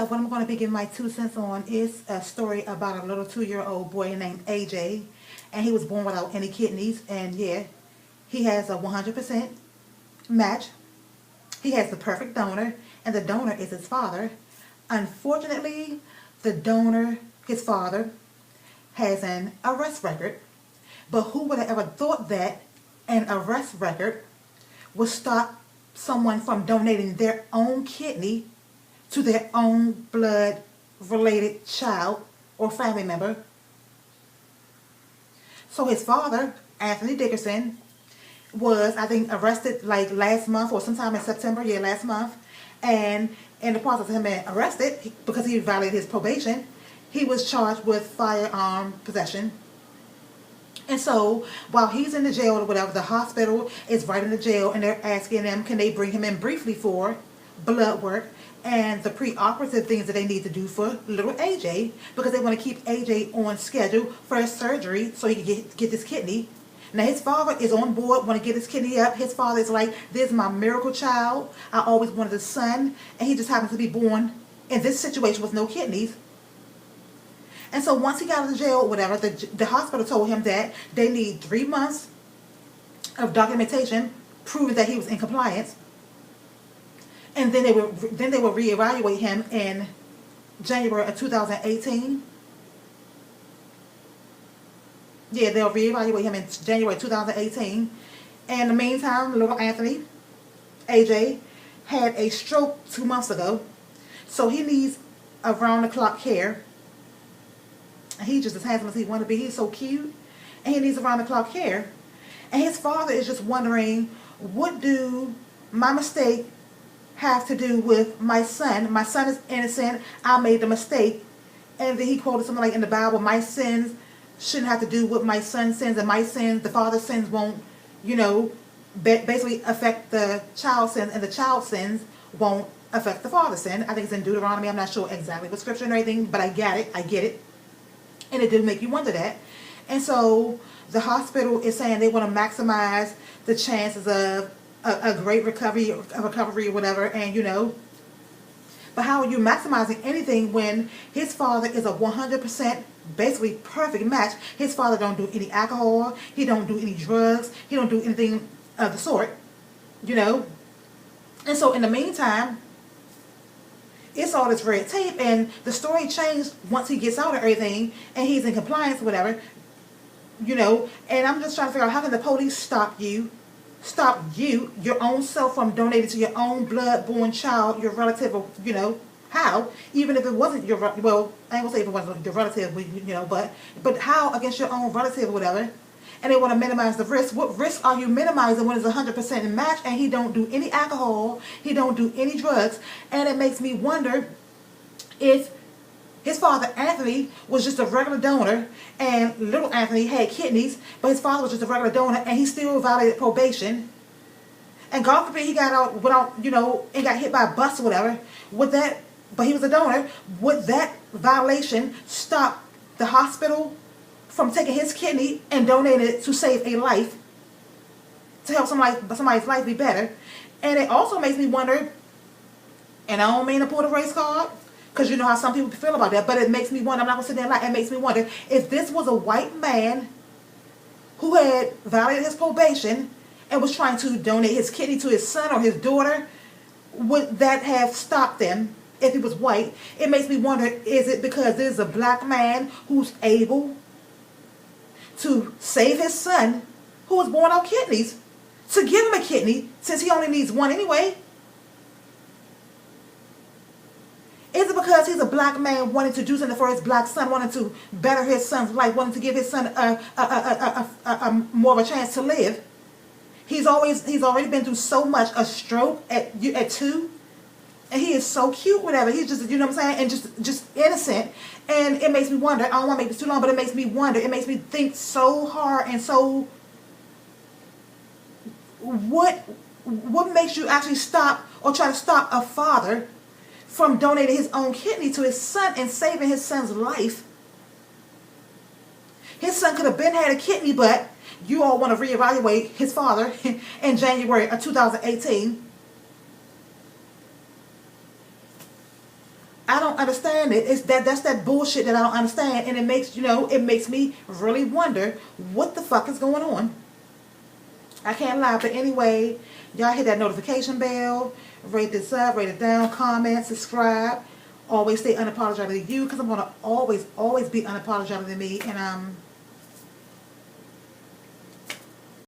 So what I'm going to be giving my 2 cents on is a story about a little 2-year-old boy named AJ. And he was born without any kidneys. And yeah, he has a 100% match. He has the perfect donor. And the donor is his father. Unfortunately, the donor, his father, has an arrest record. But who would have ever thought that an arrest record would stop someone from donating their own kidney to their own blood-related child or family member? So his father, Anthony Dickerson, was, I think, arrested like last month or sometime in September, yeah, last month. And in the process of him being arrested, because he violated his probation, he was charged with firearm possession. And so, while he's in the jail or whatever, the hospital is right in the jail, and they're asking them, can they bring him in briefly for blood work and the preoperative things that they need to do for little AJ, because they want to keep AJ on schedule for his surgery so he can get this kidney. Now, his father is on board, want to get his kidney up. His father is like, this is my miracle child. I always wanted a son, and he just happens to be born in this situation with no kidneys. And so once he got out of jail or whatever, the hospital told him that they need 3 months of documentation proving that he was in compliance. And then they will reevaluate him in January of 2018. Yeah, they'll reevaluate him in January 2018. And in the meantime, little Anthony, AJ, had a stroke 2 months ago. So he needs around-the-clock care. He just as handsome as he want to be. He's so cute. And he needs around-the-clock care. And his father is just wondering, what do my mistake have to do with my son? My son is innocent. I made the mistake. And then he quoted something like in the Bible, my sins shouldn't have to do with my son's sins, and my sins, the father's sins won't, basically affect the child's sins, and the child's sins won't affect the father's sin. I think it's in Deuteronomy. I'm not sure exactly what scripture and everything, but I get it. And it did make you wonder that. And so the hospital is saying they want to maximize the chances of a great recovery or whatever. And, but how are you maximizing anything when his father is a 100% basically perfect match? His father don't do any alcohol. He don't do any drugs. He don't do anything of the sort, And so in the meantime, it's all this red tape, and the story changed once he gets out of everything and he's in compliance or whatever, and I'm just trying to figure out, how can the police stop you, your own self, from donating to your own blood-born child, your relative, or, how, even if it wasn't your, well, I ain't gonna say if it wasn't your relative, but how against your own relative or whatever. And they want to minimize the risk. What risk are you minimizing when it's 100% match and he don't do any alcohol, he don't do any drugs? And it makes me wonder if his father, Anthony, was just a regular donor and little Anthony had kidneys, but his father was just a regular donor and he still violated probation. And God forbid he got out without, and got hit by a bus or whatever. But he was a donor. Would that violation stop the hospital from taking his kidney and donating it to save a life, to help somebody's life be better? And it also makes me wonder, and I don't mean to pull the race card, because you know how some people feel about that, but it makes me wonder, I'm not going to sit there and lie, it makes me wonder, if this was a white man who had violated his probation and was trying to donate his kidney to his son or his daughter, would that have stopped them if he was white? It makes me wonder, is it because there's a black man who's able to save his son who was born out kidneys, to give him a kidney since he only needs one anyway? Is it because he's a black man wanting to do something for his black son, wanting to better his son's life, wanting to give his son a more of a chance to live? He's already been through so much, a stroke at 2. And he is so cute, whatever. He's just, what I'm saying, and just innocent. And it makes me wonder, I don't want to make this too long, but it makes me wonder, it makes me think so hard, and so, what makes you actually stop or try to stop a father from donating his own kidney to his son and saving his son's life? His son could have been had a kidney, but you all want to reevaluate his father in January of 2018. I don't understand it. It's that's that bullshit that I don't understand, and it makes it makes me really wonder what the fuck is going on. I can't lie, but anyway, y'all hit that notification bell, rate this up, rate it down, comment, subscribe. Always stay unapologetically you, because I'm gonna always be unapologetically me, and